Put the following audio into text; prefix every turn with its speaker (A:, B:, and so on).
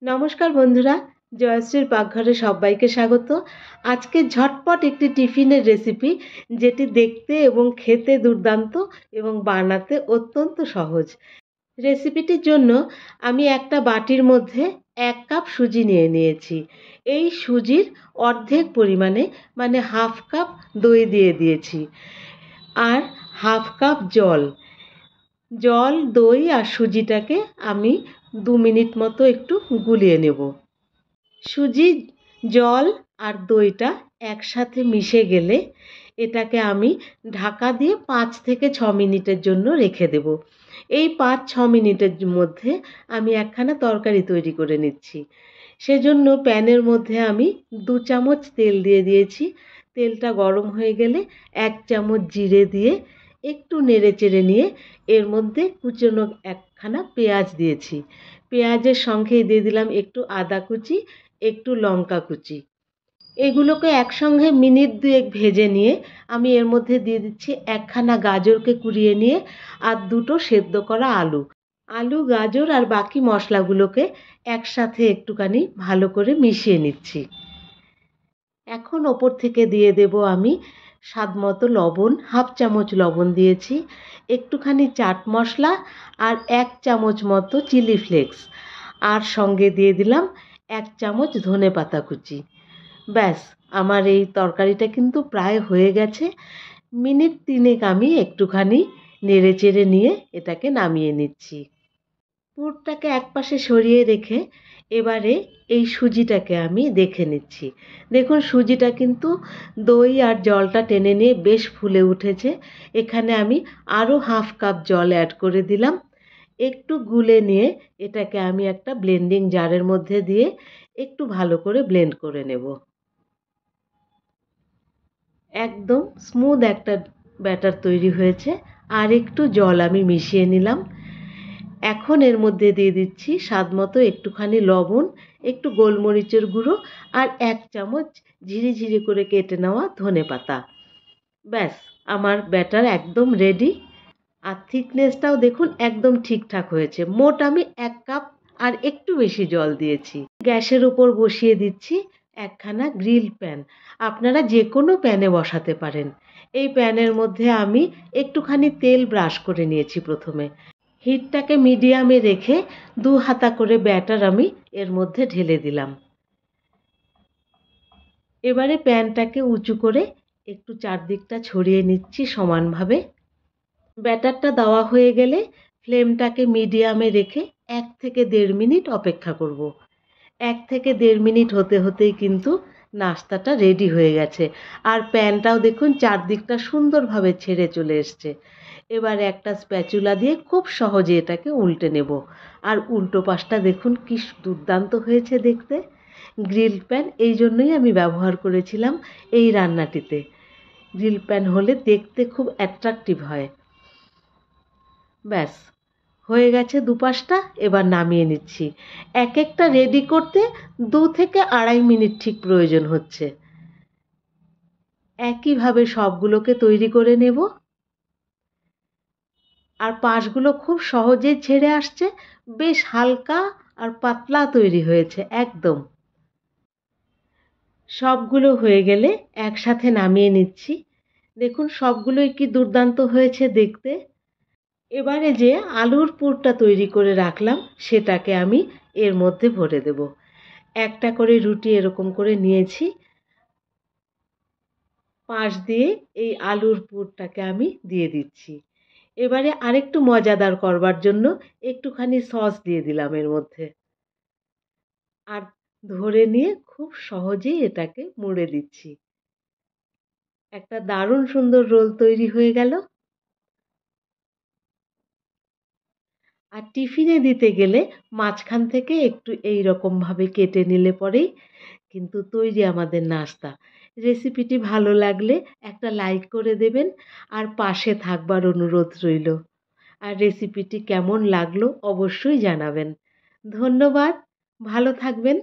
A: নমস্কার বন্ধুরা, জয়শ্রীর পাকঘরে সবাইকে স্বাগত। আজকে ঝটপট একটি টিফিনের রেসিপি, যেটি দেখতে এবং খেতে দুর্দান্ত এবং বানাতে অত্যন্ত সহজ। রেসিপিটির জন্য আমি একটা বাটির মধ্যে 1 কাপ সুজি নিয়ে নিয়েছি। এই সুজির অর্ধেক পরিমাণে মানে হাফ কাপ দই দিয়ে দিয়েছি আর হাফ কাপ জল। দই আর সুজিটাকে আমি 2 মিনিট মতো একটু গুলিয়ে নেব। সুজি, জল আর দইটা একসাথে মিশে গেলে এটাকে আমি ঢাকা দিয়ে 5 থেকে 6 মিনিটের জন্য রেখে দেব। এই 5-6 মিনিটের মধ্যে আমি একখানা তরকারি তৈরি করে নিচ্ছি। সেজন্য প্যানের মধ্যে আমি 2 চামচ তেল দিয়ে দিয়েছি। তেলটা গরম হয়ে গেলে 1 চামচ জিরে দিয়ে একটু নেড়েচেড়ে নিয়ে এর মধ্যে কুচনো একখানা পেঁয়াজ দিয়েছি। পেঁয়াজের সঙ্গে দিয়ে দিলাম একটু আদা কুচি, একটু লঙ্কা কুচি। এগুলোকে একসঙ্গে মিনিট 2 ভেজে নিয়ে আমি এর মধ্যে দিয়ে দিচ্ছি একখানা গাজরকে কুড়িয়ে নিয়ে আর 2টো সেদ্ধ করা আলু। আলু, গাজর আর বাকি মশলাগুলোকে একসাথে একটুখানি ভালো করে মিশিয়ে নিচ্ছি। এখন ওপর থেকে দিয়ে দেব আমি স্বাদ মতো লবণ, হাফ চামচ লবণ দিয়েছি, একটুখানি চাট মশলা আর 1 চামচ মতো চিলি ফ্লেক্স, আর সঙ্গে দিয়ে দিলাম 1 চামচ ধনেপাতা কুচি। ব্যাস, আমার এই তরকারিটা কিন্তু প্রায় হয়ে গেছে। মিনিট 3 আমি একটুখানি নেড়েচেড়ে নিয়ে এটাকে নামিয়ে নিচ্ছি। পুরটাকে একপাশে সরিয়ে রেখে এবারে এই সুজিটাকে আমি দেখে নিচ্ছি। দেখুন, সুজিটা কিন্তু দই আর জলটা টেনে নিয়ে বেশ ফুলে উঠেছে। এখানে আমি আরও হাফ কাপ জল অ্যাড করে দিলাম। একটু গুলে নিয়ে এটাকে আমি একটা ব্লেন্ডিং জারের মধ্যে দিয়ে একটু ভালো করে ব্লেন্ড করে নেব। একদম স্মুথ একটা ব্যাটার তৈরি হয়েছে। আর একটু জল আমি মিশিয়ে নিলাম। এখন এর মধ্যে দিয়ে দিচ্ছি স্বাদ মতো একটুখানি লবণ, একটু গোলমরিচের গুঁড়ো আর 1 চামচ ঝিরিঝিরি করে কেটে নেওয়া ধনেপাতা। ব্যাস, আমার ব্যাটার একদম রেডি। আর থিকনেসটাও দেখুন একদম ঠিকঠাক হয়েছে। মোট আমি 1 কাপ আর একটু বেশি জল দিয়েছি। গ্যাসের উপর বসিয়ে দিচ্ছি একখানা গ্রিল প্যান। আপনারা যে কোনো প্যানে বসাতে পারেন। এই প্যানের মধ্যে আমি একটুখানি তেল ব্রাশ করে নিয়েছি প্রথমে। হিটটাকে মিডিয়ামে রেখে 2 হাতা করে ব্যাটার আমি এর মধ্যে ঢেলে দিলাম। এবারে প্যানটাকে উঁচু করে একটু চারদিকটা ছড়িয়ে নিচ্ছি সমানভাবে। ব্যাটারটা দেওয়া হয়ে গেলে ফ্লেমটাকে মিডিয়ামে রেখে 1 থেকে 1.5 মিনিট অপেক্ষা করব। 1 থেকে 1.5 মিনিট হতে হতেই কিন্তু নাস্তাটা রেডি হয়ে গেছে। আর প্যানটাও দেখুন চারদিকটা সুন্দরভাবে ছেড়ে চলে এসছে। এবার একটা স্প্যাচুলা দিয়ে খুব সহজে এটাকে উল্টে নেব। আর উল্টো পাশটা দেখুন কি দুর্দান্ত হয়েছে দেখতে। গ্রিল প্যান এই জন্যই আমি ব্যবহার করেছিলাম এই রান্নাটিতে। গ্রিল প্যান হলে দেখতে খুব অ্যাট্রাকটিভ হয়। ব্যাস, হয়ে গেছে দুপাশটা। এবার নামিয়ে নিচ্ছি। এক একটা রেডি করতে 2 থেকে 2.5 মিনিট ঠিক প্রয়োজন হচ্ছে। একইভাবে সবগুলোকে তৈরি করে নেব। আর পাশগুলো খুব সহজেই ছেড়ে আসছে। বেশ হালকা আর পাতলা তৈরি হয়েছে একদম। সবগুলো হয়ে গেলে একসাথে নামিয়ে নিচ্ছি। দেখুন সবগুলোই কি দুর্দান্ত হয়েছে দেখতে। এবারে যে আলুর পুরটা তৈরি করে রাখলাম সেটাকে আমি এর মধ্যে ভরে দেব। একটা করে রুটি এরকম করে নিয়েছি। পাশ দিয়ে এই আলুর পুরটাকে আমি দিয়ে দিচ্ছি। এবারে আরেকটু মজাদার করবার জন্য একটুখানি সস দিয়ে দিলাম এর মধ্যে। আর ধরে নিয়ে খুব সহজেই এটাকে মুড়ে দিচ্ছি। একটা দারুণ সুন্দর রোল তৈরি হয়ে গেল। আর টিফিনে দিতে গেলে মাঝখান থেকে একটু এই রকমভাবে কেটে নিলে পরেই কিন্তু তৈরি আমাদের নাস্তা। রেসিপিটি ভালো লাগলে একটা লাইক করে দেবেন আর পাশে থাকবার অনুরোধ রইল। আর রেসিপিটি কেমন লাগলো অবশ্যই জানাবেন। ধন্যবাদ, ভালো থাকবেন।